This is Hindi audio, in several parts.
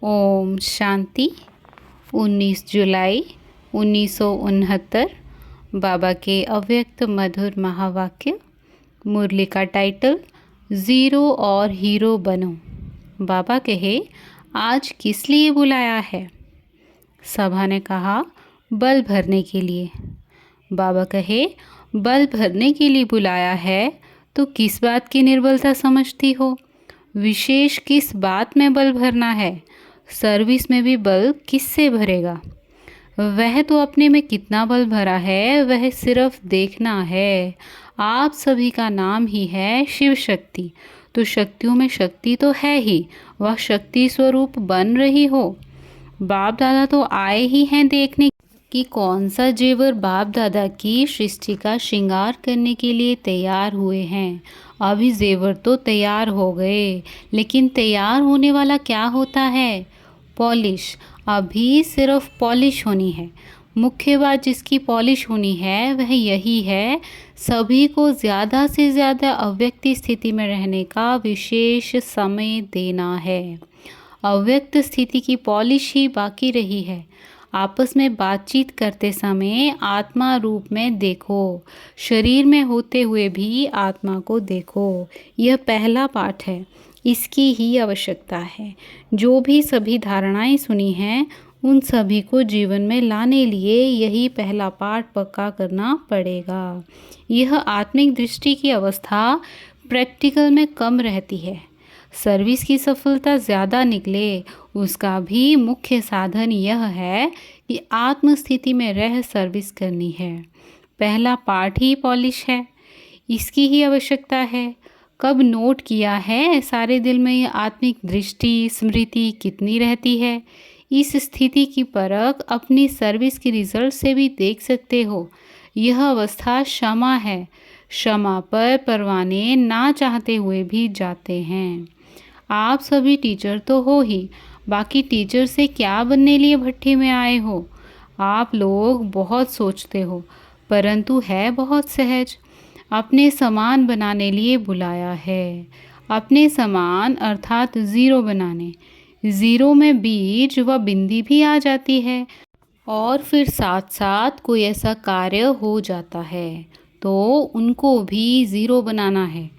ओम शांति। 19 जुलाई 1969 बाबा के अव्यक्त मधुर महावाक्य। मुरली का टाइटल ज़ीरो और हीरो बनो। बाबा कहे, आज किस लिए बुलाया है? सभा ने कहा, बल भरने के लिए। बाबा कहे, बल भरने के लिए बुलाया है तो किस बात की निर्बलता समझती हो? विशेष किस बात में बल भरना है? सर्विस में भी बल किससे भरेगा? वह तो अपने में कितना बल भरा है वह सिर्फ देखना है। आप सभी का नाम ही है शिव शक्ति, तो शक्तियों में शक्ति तो है ही, वह शक्ति स्वरूप बन रही हो। बाप दादा तो आए ही हैं देखने कि कौन सा जेवर बाप दादा की सृष्टि का श्रृंगार करने के लिए तैयार हुए हैं। अभी जेवर तो तैयार हो गए, लेकिन तैयार होने वाला क्या होता है? पॉलिश। अभी सिर्फ पॉलिश होनी है। मुख्य बात जिसकी पॉलिश होनी है वह यही है, सभी को ज़्यादा से ज़्यादा अव्यक्त स्थिति में रहने का विशेष समय देना है। अव्यक्त स्थिति की पॉलिश ही बाकी रही है। आपस में बातचीत करते समय आत्मा रूप में देखो, शरीर में होते हुए भी आत्मा को देखो। यह पहला पाठ है, इसकी ही आवश्यकता है। जो भी सभी धारणाएं सुनी हैं उन सभी को जीवन में लाने लिए यही पहला पाठ पक्का करना पड़ेगा। यह आत्मिक दृष्टि की अवस्था प्रैक्टिकल में कम रहती है। सर्विस की सफलता ज़्यादा निकले उसका भी मुख्य साधन यह है कि आत्म स्थिति में रह सर्विस करनी है। पहला पाठ ही पॉलिश है, इसकी ही आवश्यकता है। कब नोट किया है सारे दिल में यह आत्मिक दृष्टि स्मृति कितनी रहती है? इस स्थिति की परख अपनी सर्विस के रिजल्ट से भी देख सकते हो। यह अवस्था क्षमा है। क्षमा पर परवाने ना चाहते हुए भी जाते हैं। आप सभी टीचर तो हो ही, बाकी टीचर से क्या बनने लिए भट्टी में आए हो? आप लोग बहुत सोचते हो, परंतु है बहुत सहज। अपने समान बनाने लिए बुलाया है। अपने समान अर्थात ज़ीरो बनाने। ज़ीरो में बीज व बिंदी भी आ जाती है और फिर साथ साथ कोई ऐसा कार्य हो जाता है तो उनको भी ज़ीरो बनाना है।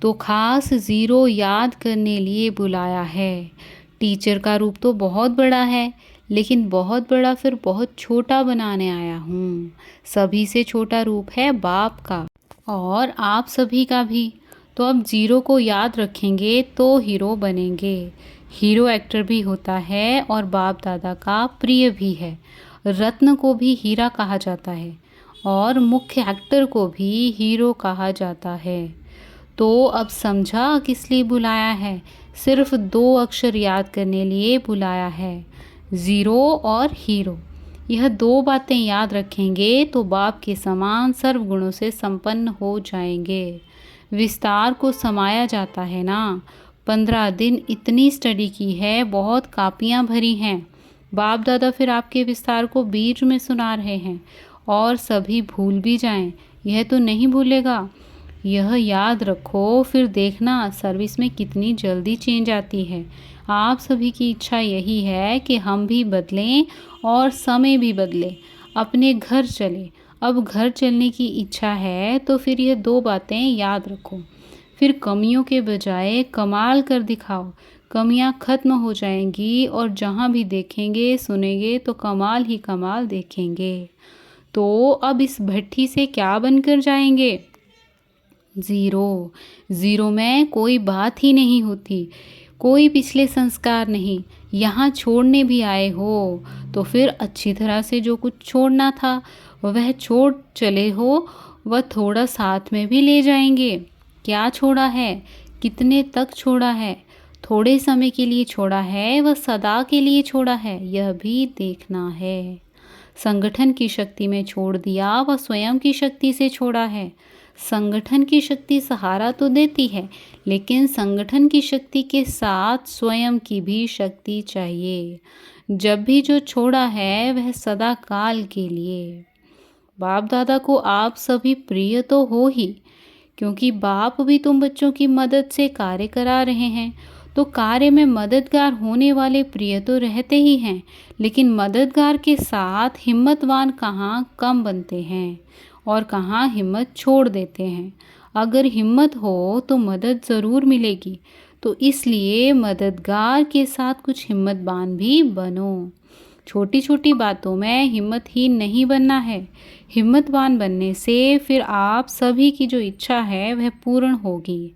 तो खास ज़ीरो याद करने लिए बुलाया है। टीचर का रूप तो बहुत बड़ा है, लेकिन बहुत बड़ा फिर बहुत छोटा बनाने आया हूँ। सभी से छोटा रूप है बाप का और आप सभी का भी। तो अब ज़ीरो को याद रखेंगे तो हीरो बनेंगे। हीरो एक्टर भी होता है और बाप दादा का प्रिय भी है। रत्न को भी हीरा कहा जाता है और मुख्य एक्टर को भी हीरो कहा जाता है। तो अब समझा किस लिए बुलाया है? सिर्फ 2 अक्षर याद करने लिए बुलाया है, ज़ीरो और हीरो। यह 2 बातें याद रखेंगे तो बाप के समान सर्व गुणों से संपन्न हो जाएंगे। विस्तार को समाया जाता है ना। 15 दिन इतनी स्टडी की है, बहुत कापियाँ भरी हैं। बाप दादा फिर आपके विस्तार को बीच में सुना रहे हैं और सभी भूल भी जाएं, यह तो नहीं भूलेगा। यह याद रखो, फिर देखना सर्विस में कितनी जल्दी चेंज आती है। आप सभी की इच्छा यही है कि हम भी बदलें और समय भी बदले, अपने घर चले। अब घर चलने की इच्छा है तो फिर यह 2 बातें याद रखो। फिर कमियों के बजाय कमाल कर दिखाओ। कमियां खत्म हो जाएंगी और जहां भी देखेंगे सुनेंगे तो कमाल ही कमाल देखेंगे। तो अब इस भट्टी से क्या बनकर जाएंगे? ज़ीरो। ज़ीरो में कोई बात ही नहीं होती, कोई पिछले संस्कार नहीं। यहाँ छोड़ने भी आए हो तो फिर अच्छी तरह से जो कुछ छोड़ना था वह छोड़ चले हो, वह थोड़ा साथ में भी ले जाएंगे। क्या छोड़ा है? कितने तक छोड़ा है? थोड़े समय के लिए छोड़ा है व सदा के लिए छोड़ा है, यह भी देखना है। संगठन की शक्ति में छोड़ दिया व स्वयं की शक्ति से छोड़ा है। संगठन की शक्ति सहारा तो देती है, लेकिन संगठन की शक्ति के साथ स्वयं की भी शक्ति चाहिए। जब भी जो छोड़ा है वह सदा काल के लिए। बाप दादा को आप सभी प्रिय तो हो ही, क्योंकि बाप भी तुम बच्चों की मदद से कार्य करा रहे हैं। तो कार्य में मददगार होने वाले प्रिय तो रहते ही हैं, लेकिन मददगार के साथ हिम्मतवान कहाँ कम बनते हैं और कहाँ हिम्मत छोड़ देते हैं। अगर हिम्मत हो तो मदद ज़रूर मिलेगी, तो इसलिए मददगार के साथ कुछ हिम्मतवान भी बनो। छोटी छोटी बातों में हिम्मतहीन नहीं बनना है। हिम्मतवान बनने से फिर आप सभी की जो इच्छा है वह पूर्ण होगी।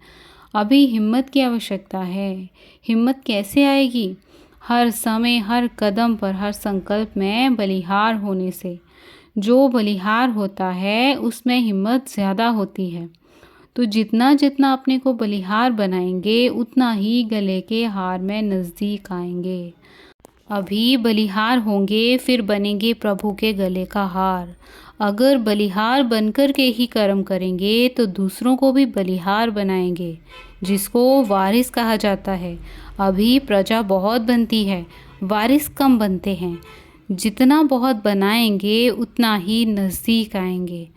अभी हिम्मत की आवश्यकता है। हिम्मत कैसे आएगी? हर समय, हर कदम पर, हर संकल्प में बलिहार होने से। जो बलिहार होता है उसमें हिम्मत ज़्यादा होती है। तो जितना जितना अपने को बलिहार बनाएंगे उतना ही गले के हार में नज़दीक आएंगे। अभी बलिहार होंगे फिर बनेंगे प्रभु के गले का हार। अगर बलिहार बनकर के ही कर्म करेंगे तो दूसरों को भी बलिहार बनाएंगे, जिसको वारिस कहा जाता है। अभी प्रजा बहुत बनती है, वारिस कम बनते हैं। जितना बहुत बनाएंगे उतना ही नज़दीक आएंगे।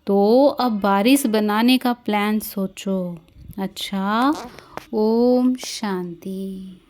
तो अब वारिस बनाने का प्लान सोचो। अच्छा, ओम शांति।